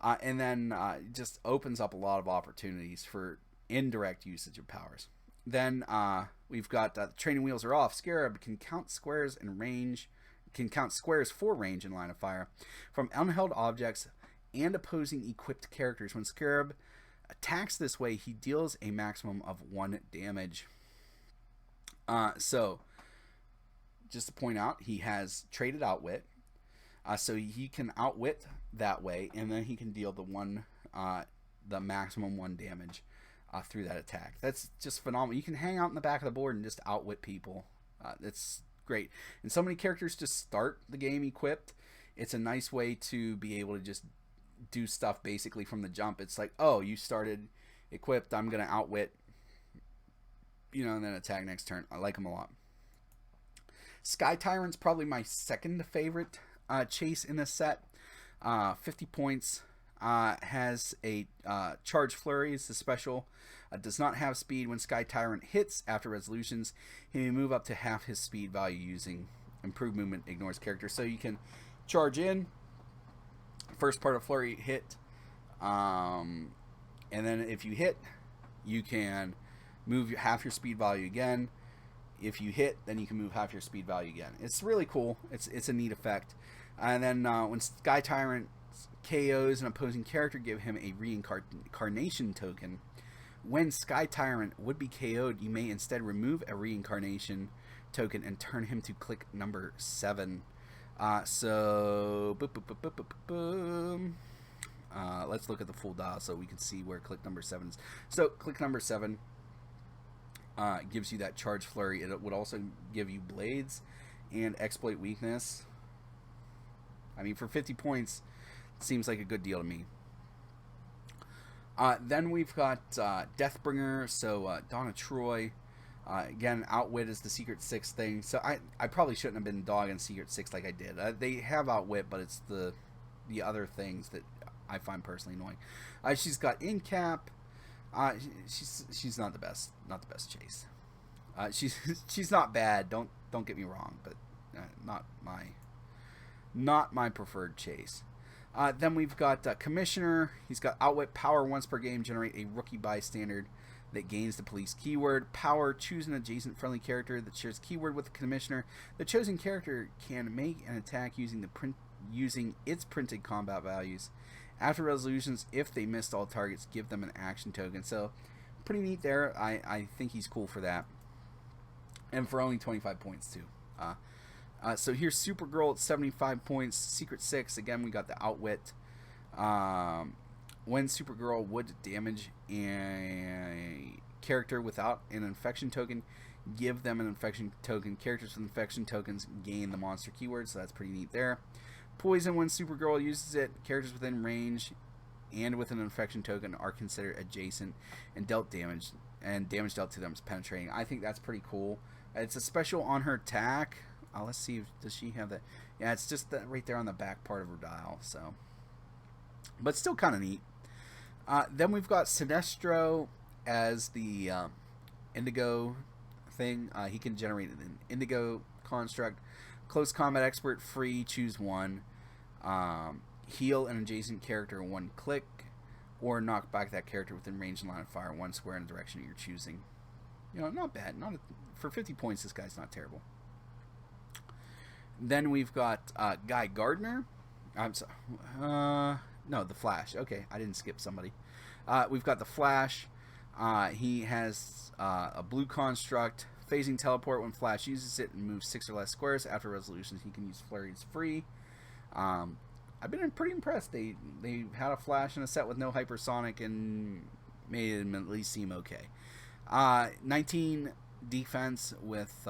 And then it just opens up a lot of opportunities for indirect usage of powers. Then we've got the training wheels are off. Scarab can count squares in range, can count squares for range in line of fire from unheld objects and opposing equipped characters. When Scarab attacks this way, he deals a maximum of 1 damage. So, just to point out, he has traded Outwit. So he can Outwit that way, and then he can deal the maximum 1 damage through that attack. That's just phenomenal. You can hang out in the back of the board and just Outwit people. It's great. And so many characters just start the game equipped. It's a nice way to be able to just do stuff basically from the jump. It's like, oh, you started equipped, I'm going to Outwit, and then attack next turn. I like them a lot. Sky Tyrant's probably my second favorite chase in this set. 50 points. Has a Charge Flurry. It's the special. Does not have speed. When Sky Tyrant hits after resolutions, he may move up to half his speed value using improved movement, ignores character. So you can charge in, first part of Flurry hit, and then if you hit, you can move half your speed value again. If you hit, then you can move half your speed value again. It's really cool. It's a neat effect. And then when Sky Tyrant KOs an opposing character, give him a reincarnation token. When Sky Tyrant would be KO'd, you may instead remove a reincarnation token and turn him to click number 7. So boom. Let's look at the full dial so we can see where click number 7 is. So click number 7 gives you that Charge Flurry. It would also give you Blades and Exploit Weakness. I mean, for 50 points, it seems like a good deal to me. Then we've got Deathbringer, so Donna Troy. Again, Outwit is the Secret 6 thing. So I probably shouldn't have been dogging Secret 6 like I did. They have Outwit, but it's the other things that I find personally annoying. She's got Incap. She's not the best chase. She's not bad. Don't get me wrong, but not my preferred chase. Then we've got Commissioner. He's got Outwit, power once per game, generate a rookie bystander that gains the police keyword. Power, choose an adjacent friendly character that shares keyword with the Commissioner. The chosen character can make an attack using its printed combat values. After resolutions, if they missed all targets, give them an action token. So, pretty neat there. I think he's cool for that. And for only 25 points, too. So here's Supergirl at 75 points. Secret 6, again, we got the Outwit. When Supergirl would damage a character without an infection token, give them an infection token. Characters with infection tokens gain the monster keyword, so that's pretty neat there. Poison, when Supergirl uses it, characters within range and with an infection token are considered adjacent and dealt damage, and damage dealt to them is penetrating. I think that's pretty cool. It's a special on her attack. Let's see, does she have that? Yeah, it's just that right there on the back part of her dial. So, but still kind of neat. Then we've got Sinestro as the Indigo thing. He can generate an Indigo construct. Close combat expert, free, choose one. Heal an adjacent character in 1 click, or knock back that character within range and line of fire 1 square in the direction you're choosing. Not bad. For 50 points, this guy's not terrible. Then we've got Guy Gardner. I'm sorry. No, the Flash. Okay, I didn't skip somebody. We've got the Flash. He has a blue construct, phasing teleport. When Flash uses it and moves 6 or less squares after resolutions, he can use flurries free. I've been pretty impressed. They had a Flash in a set with no hypersonic and made him at least seem okay. 19 defense with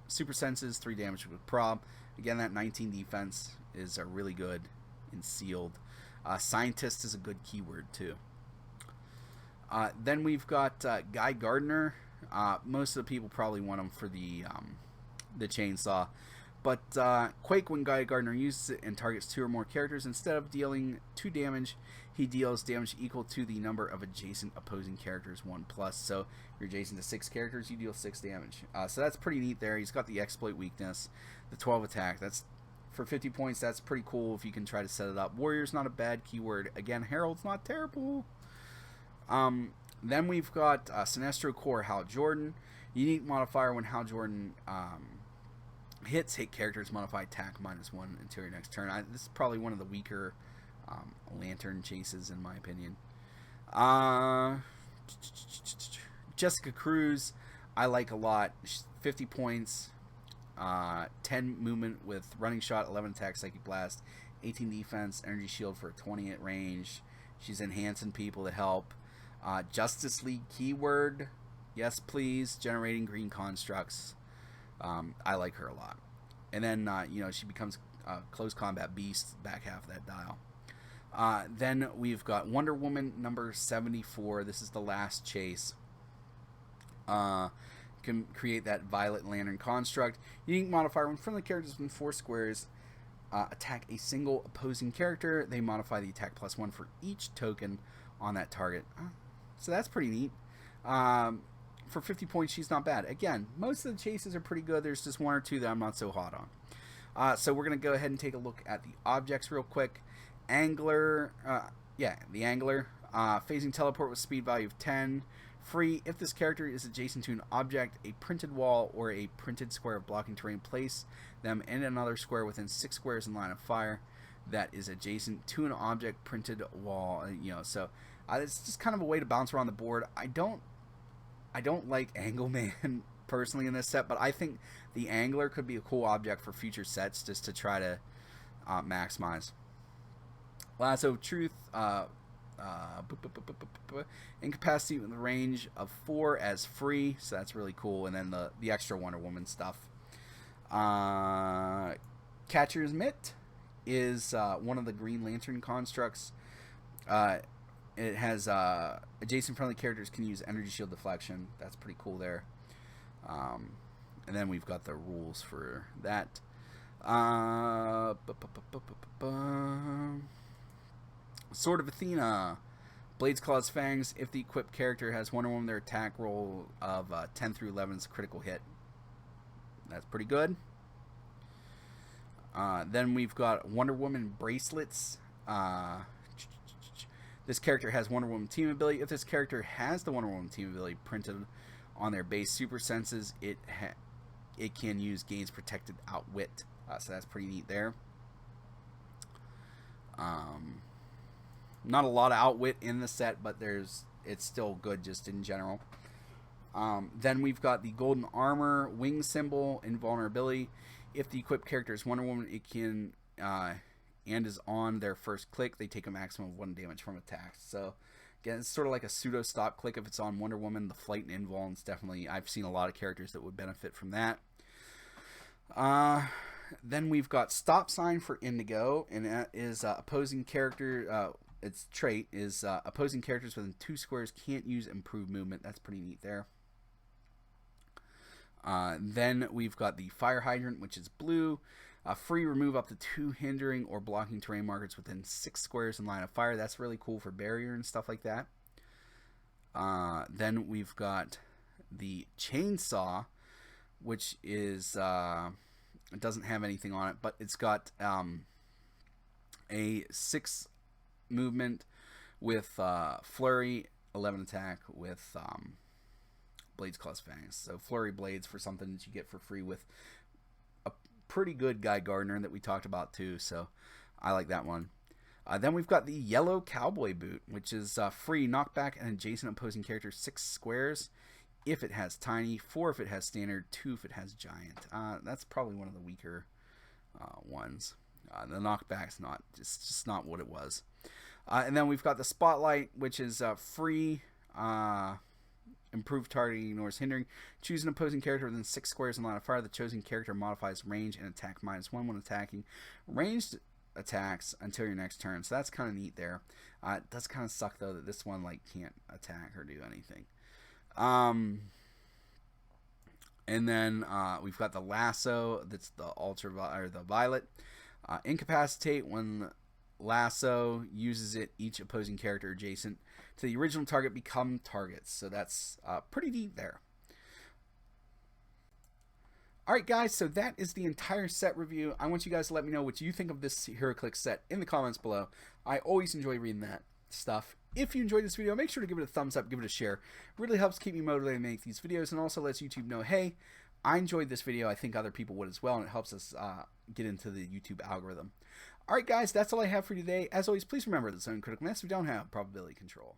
super senses, 3 damage with prob. Again, that 19 defense is really good in sealed. Scientist is a good keyword too. Then we've got Guy Gardner. Most of the people probably want him for the chainsaw. But Quake, when Guy Gardner uses it and targets 2 or more characters, instead of dealing 2 damage, he deals damage equal to the number of adjacent opposing characters, 1+. So if you're adjacent to 6 characters, you deal 6 damage. So that's pretty neat there. He's got the exploit weakness, the 12 attack. That's for 50 points. That's pretty cool if you can try to set it up. Warrior's not a bad keyword. Again, Herald's not terrible. Then we've got Sinestro Core Hal Jordan. Unique modifier when Hal Jordan hit characters modify attack -1 until your next turn. This is probably one of the weaker lantern chases in my opinion. Jessica Cruz I like a lot. 50 points, 10 movement with running shot, 11 attack, psychic blast, 18 defense, energy shield for 20 at range. She's enhancing people to help. Justice League keyword, yes please, generating green constructs. I like her a lot. And then, she becomes a close combat beast, back half of that dial. Then we've got Wonder Woman number 74. This is the last chase. Can create that Violet Lantern construct. Unique modifier when friendly characters within 4 squares attack a single opposing character, they modify the attack +1 for each token on that target. So that's pretty neat. For 50 points, she's not bad. Again, most of the chases are pretty good. There's just 1 or 2 that I'm not so hot on. So we're going to go ahead and take a look at the objects real quick. Angler, the Angler. Phasing teleport with speed value of 10. Free, if this character is adjacent to an object, a printed wall, or a printed square of blocking terrain, place them in another square within 6 squares in line of fire that is adjacent to an object, printed wall. So it's just kind of a way to bounce around the board. I don't like Angleman personally in this set, but I think the Angler could be a cool object for future sets just to try to maximize. Lasso of Truth, incapacity with a range of 4 as free, so that's really cool. And then the extra Wonder Woman stuff. Catcher's Mitt is one of the Green Lantern constructs. It has adjacent friendly characters can use energy shield deflection. That's pretty cool there. And then we've got the rules for that. Sword of Athena. Blades, Claws, Fangs. If the equipped character has Wonder Woman, their attack roll of 10 through 11 is a critical hit. That's pretty good. Then we've got Wonder Woman Bracelets. This character has Wonder Woman team ability. If this character has the Wonder Woman team ability printed on their base super senses, it can use gains protected outwit. So that's pretty neat there. Not a lot of outwit in the set, but it's still good just in general. Then we've got the Golden Armor wing symbol, invulnerability. If the equipped character is Wonder Woman, it can and is on their first click, they take a maximum of 1 damage from attacks. So again, it's sort of like a pseudo stop click if it's on Wonder Woman. The flight and invuln is definitely, I've seen a lot of characters that would benefit from that. Then we've got Stop Sign for Indigo, and that is opposing character. Its trait is opposing characters within 2 squares can't use improved movement. That's pretty neat there. Then we've got the Fire Hydrant, which is blue. Free, remove up to 2 hindering or blocking terrain markers within 6 squares in line of fire. That's really cool for barrier and stuff like that. Then we've got the Chainsaw, which is it doesn't have anything on it, but it's got a 6 movement with flurry, 11 attack with Blades, Claws, Fangs. So flurry blades for something that you get for free with a pretty good Guy Gardner that we talked about too. So I like that one. Then we've got the yellow cowboy boot, which is free, knockback an adjacent opposing character 6 squares if it has tiny, 4 if it has standard, 2 if it has giant. That's probably one of the weaker ones. The knockback's not, it's just not what it was. And then we've got the spotlight, which is free, improved targeting, ignores hindering. Choose an opposing character within 6 squares in line of fire. The chosen character modifies range and attack -1 when attacking. Ranged attacks until your next turn, so that's kind of neat there. It does kind of suck though that this one like can't attack or do anything. And then we've got the lasso. That's the the violet. Incapacitate. When lasso uses it, each opposing character adjacent to the original target become targets. So that's pretty neat there. Alright guys, so that is the entire set review. I want you guys to let me know what you think of this Heroclix set in the comments below. I always enjoy reading that stuff. If you enjoyed this video, make sure to give it a thumbs up, give it a share. It really helps keep me motivated to make these videos, and also lets YouTube know, hey, I enjoyed this video. I think other people would as well, and it helps us get into the YouTube algorithm. Alright guys, that's all I have for you today. As always, please remember that zone critical mass we don't have probability control.